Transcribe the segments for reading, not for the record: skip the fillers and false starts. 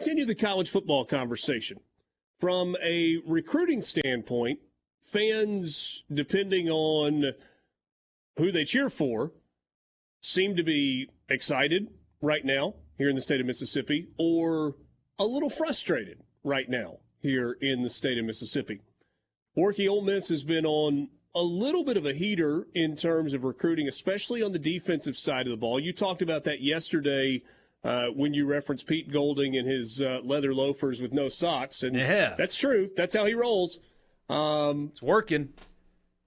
Continue the college football conversation. From a recruiting standpoint, fans, depending on who they cheer for, seem to be excited right now here in the state of Mississippi or a little frustrated right now here in the state of Mississippi. Borky, Ole Miss has been on a little bit of a heater in terms of recruiting, especially on the defensive side of the ball. You talked about that yesterday when you referenced Pete Golding and his leather loafers with no socks. And yeah, that's true. That's how he rolls. It's working.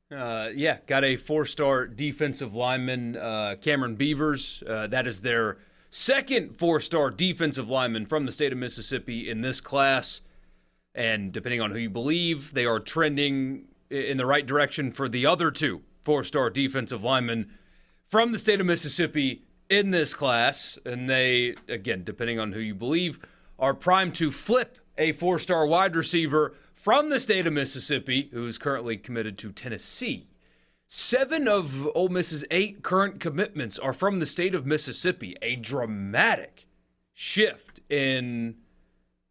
Got a 4-star defensive lineman, Cameron Beavers. That is their second 4-star defensive lineman from the state of Mississippi in this class. And depending on who you believe, they are trending in the right direction for the other 2 4-star defensive linemen from the state of Mississippi in this class. And they, again, depending on who you believe, are primed to flip a 4-star wide receiver from the state of Mississippi, who is currently committed to Tennessee. 7 of Ole Miss's 8 current commitments are from the state of Mississippi, a dramatic shift in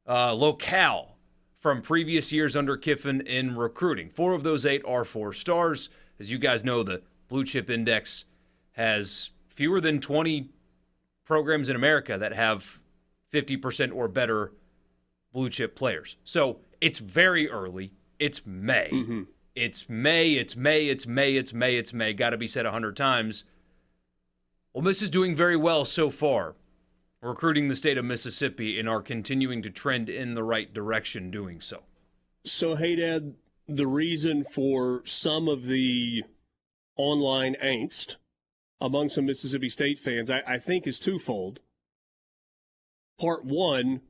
locale from previous years under Kiffin in recruiting. 4 of those 8 are 4 stars. As you guys know, the Blue Chip Index has fewer than 20 programs in America that have 50% or better blue chip players. So it's very early. It's May. Mm-hmm. It's May. Got to be said 100 times. Ole Miss is doing very well so far, recruiting the state of Mississippi, and are continuing to trend in the right direction doing so. So, hey, Dad, the reason for some of the online angst among some Mississippi State fans, I think, is twofold. Part one,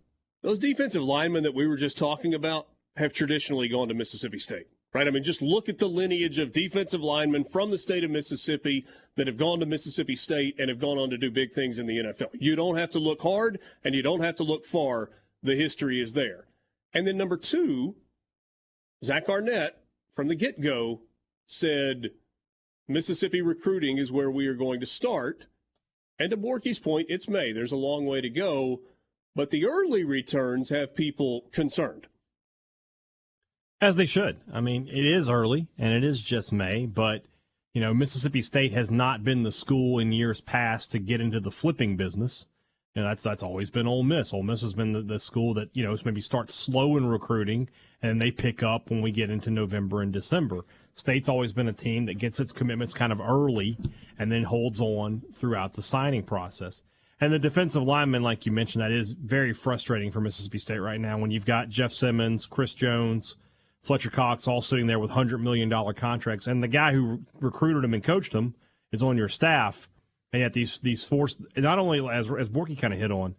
those defensive linemen that we were just talking about have traditionally gone to Mississippi State, right? I mean, just look at the lineage of defensive linemen from the state of Mississippi that have gone to Mississippi State and have gone on to do big things in the NFL. You don't have to look hard and you don't have to look far. The history is there. And then number 2, Zach Arnett, from the get-go, said Mississippi recruiting is where we are going to start. And to Borky's point, it's May. There's a long way to go. But the early returns have people concerned. As they should. I mean, it is early, and it is just May, but, you know, Mississippi State has not been the school in years past to get into the flipping business. You know, that's always been Ole Miss. Ole Miss has been the school that, you know, maybe starts slow in recruiting, and they pick up when we get into November and December. State's always been a team that gets its commitments kind of early and then holds on throughout the signing process. And the defensive lineman, like you mentioned, that is very frustrating for Mississippi State right now when you've got Jeff Simmons, Chris Jones, Fletcher Cox all sitting there with $100 million contracts, and the guy who recruited him and coached him is on your staff. And yet these 4, not only, as Borky kind of hit on,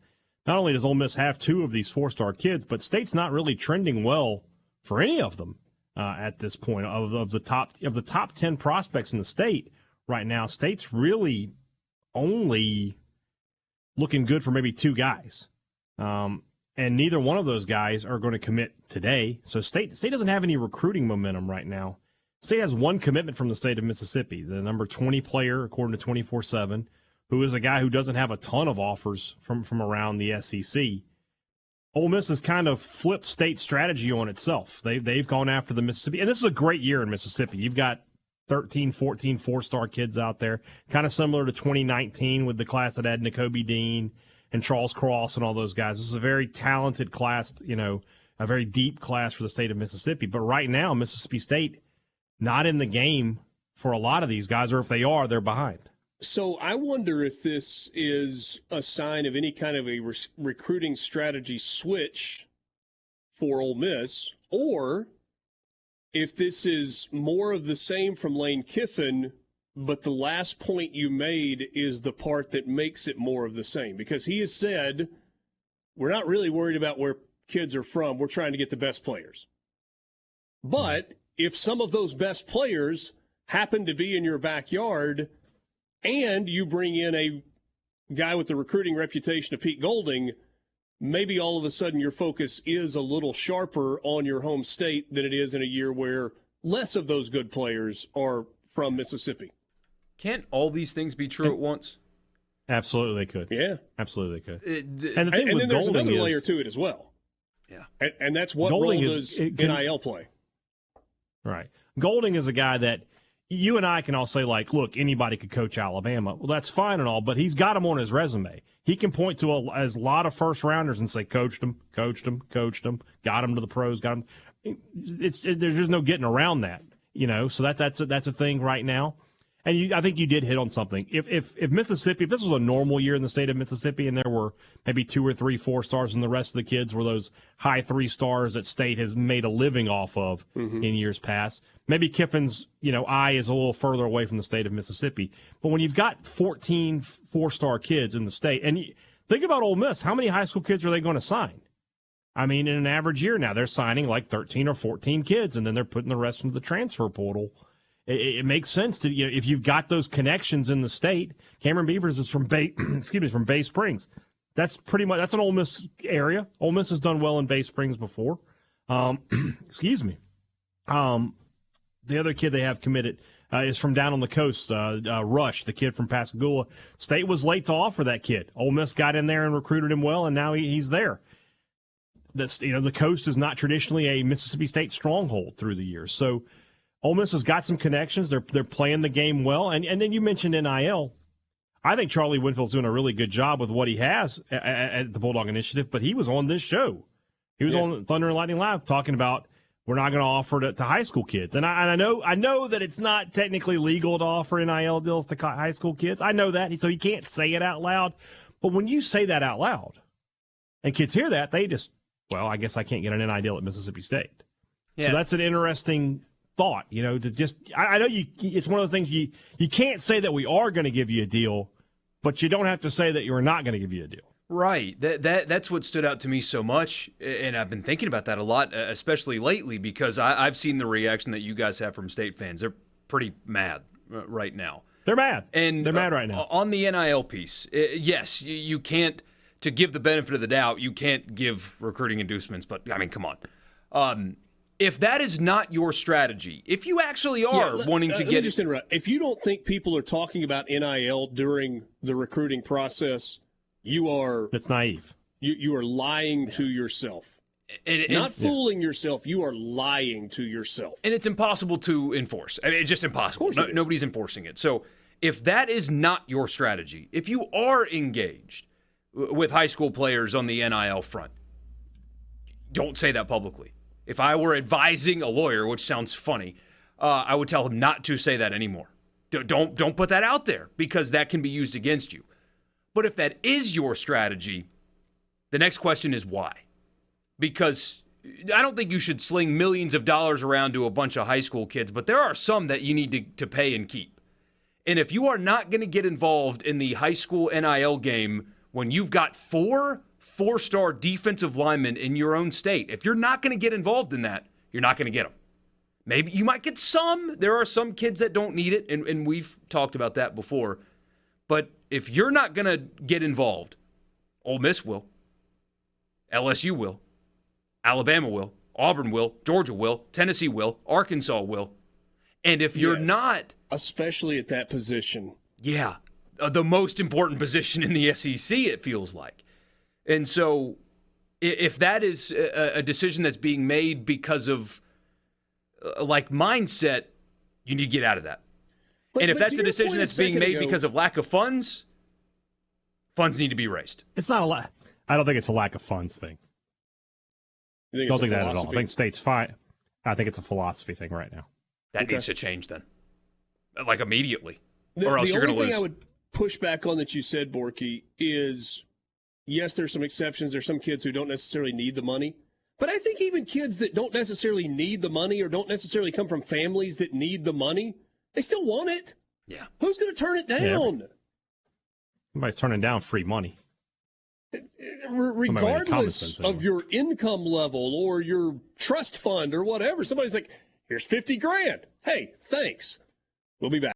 not only does Ole Miss have 2 of these 4-star kids, but State's not really trending well for any of them at this point. Of the top 10 prospects in the state right now, State's really only looking good for maybe 2 guys. And neither one of those guys are going to commit today. So State doesn't have any recruiting momentum right now. State has 1 commitment from the state of Mississippi, the number 20 player, according to 24/7, who is a guy who doesn't have a ton of offers from around the SEC. Ole Miss has kind of flipped State's strategy on itself. They've gone after the Mississippi. And this is a great year in Mississippi. You've got 13, 14 4-star kids out there, kind of similar to 2019 with the class that had N'Kobe Dean and Charles Cross and all those guys. This is a very talented class, you know, a very deep class for the state of Mississippi. But right now, Mississippi State not in the game for a lot of these guys, or if they are, they're behind. So I wonder if this is a sign of any kind of a recruiting strategy switch for Ole Miss, or if this is more of the same from Lane Kiffin, but the last point you made is the part that makes it more of the same. Because he has said, we're not really worried about where kids are from. We're trying to get the best players. But if some of those best players happen to be in your backyard and you bring in a guy with the recruiting reputation of Pete Golding, maybe all of a sudden your focus is a little sharper on your home state than it is in a year where less of those good players are from Mississippi. Can't all these things be true at once? Absolutely they could. Yeah. Absolutely they could. And then there's another is, layer to it as well. Yeah. And that's what role does NIL play. Right. Golding is a guy that you and I can all say, like, look, anybody could coach Alabama. Well, that's fine and all, but he's got him on his resume. He can point to a lot of first-rounders and say, coached them, got him to the pros, got him. There's just no getting around that, So that's a thing right now. And I think you did hit on something. If Mississippi, if this was a normal year in the state of Mississippi and there were maybe 2 or 3 4-stars and the rest of the kids were those high 3 stars that state has made a living off of in years past, maybe Kiffin's, eye is a little further away from the state of Mississippi. But when you've got 14 4-star kids in the state, and think about Ole Miss, how many high school kids are they going to sign? I mean, in an average year now, they're signing like 13 or 14 kids, and then they're putting the rest into the transfer portal. It makes sense to if you've got those connections in the state. Cameron Beavers is from Bay Springs. That's an Ole Miss area. Ole Miss has done well in Bay Springs before. Excuse me. The other kid they have committed is from down on the coast, Rush, the kid from Pascagoula. State was late to offer that kid. Ole Miss got in there and recruited him well, and now he's there. That's the coast is not traditionally a Mississippi State stronghold through the years, so. Ole Miss has got some connections. They're playing the game well. And then you mentioned NIL. I think Charlie Winfield's doing a really good job with what he has at the Bulldog Initiative, but he was on this show. He was on Thunder and Lightning Live talking about we're not going to offer it to high school kids. And I know that it's not technically legal to offer NIL deals to high school kids. I know that. So he can't say it out loud. But when you say that out loud and kids hear that, they just, well, I guess I can't get an NIL deal at Mississippi State. Yeah. So that's an interesting thought, to just I know it's one of those things you can't say that we are going to give you a deal, but you don't have to say that you're not going to give you a deal. Right. That's what stood out to me so much, and I've been thinking about that a lot, especially lately, because I've seen the reaction that you guys have from state fans. They're pretty mad right now. They're mad. And they're mad right now. On the NIL piece, yes, you can't, to give the benefit of the doubt, you can't give recruiting inducements, but, I mean, come on. If that is not your strategy, if you actually are wanting to get... just interrupt. If you don't think people are talking about NIL during the recruiting process, you are... That's naive. You are lying to yourself. Not fooling yourself. You are lying to yourself. And it's impossible to enforce. I mean, it's just impossible. Nobody's enforcing it. So if that is not your strategy, if you are engaged with high school players on the NIL front, don't say that publicly. If I were advising a lawyer, which sounds funny, I would tell him not to say that anymore. Don't put that out there because that can be used against you. But if that is your strategy, the next question is why? Because I don't think you should sling millions of dollars around to a bunch of high school kids, but there are some that you need to pay and keep. And if you are not going to get involved in the high school NIL game when you've got 4-star defensive linemen in your own state, if you're not going to get involved in that, you're not going to get them. Maybe you might get some. There are some kids that don't need it, and we've talked about that before. But if you're not going to get involved, Ole Miss will, LSU will, Alabama will, Auburn will, Georgia will, Tennessee will, Arkansas will. And if you're not... Especially at that position. Yeah, the most important position in the SEC, it feels like. And so if that is a decision that's being made because of, mindset, you need to get out of that. And if that's a decision that's being made because of lack of funds need to be raised. It's not I don't think it's a lack of funds thing. I don't think that at all. I think state's fine. I think it's a philosophy thing right now. That needs to change then. Immediately. Or else you're going to lose. The only thing I would push back on that you said, Borky, is yes, there's some exceptions. There's some kids who don't necessarily need the money. But I think even kids that don't necessarily need the money or don't necessarily come from families that need the money, they still want it. Yeah. Who's going to turn it down? Yeah. Nobody's turning down free money. Regardless of your income level or your trust fund or whatever, somebody's like, here's $50,000. Hey, thanks. We'll be back.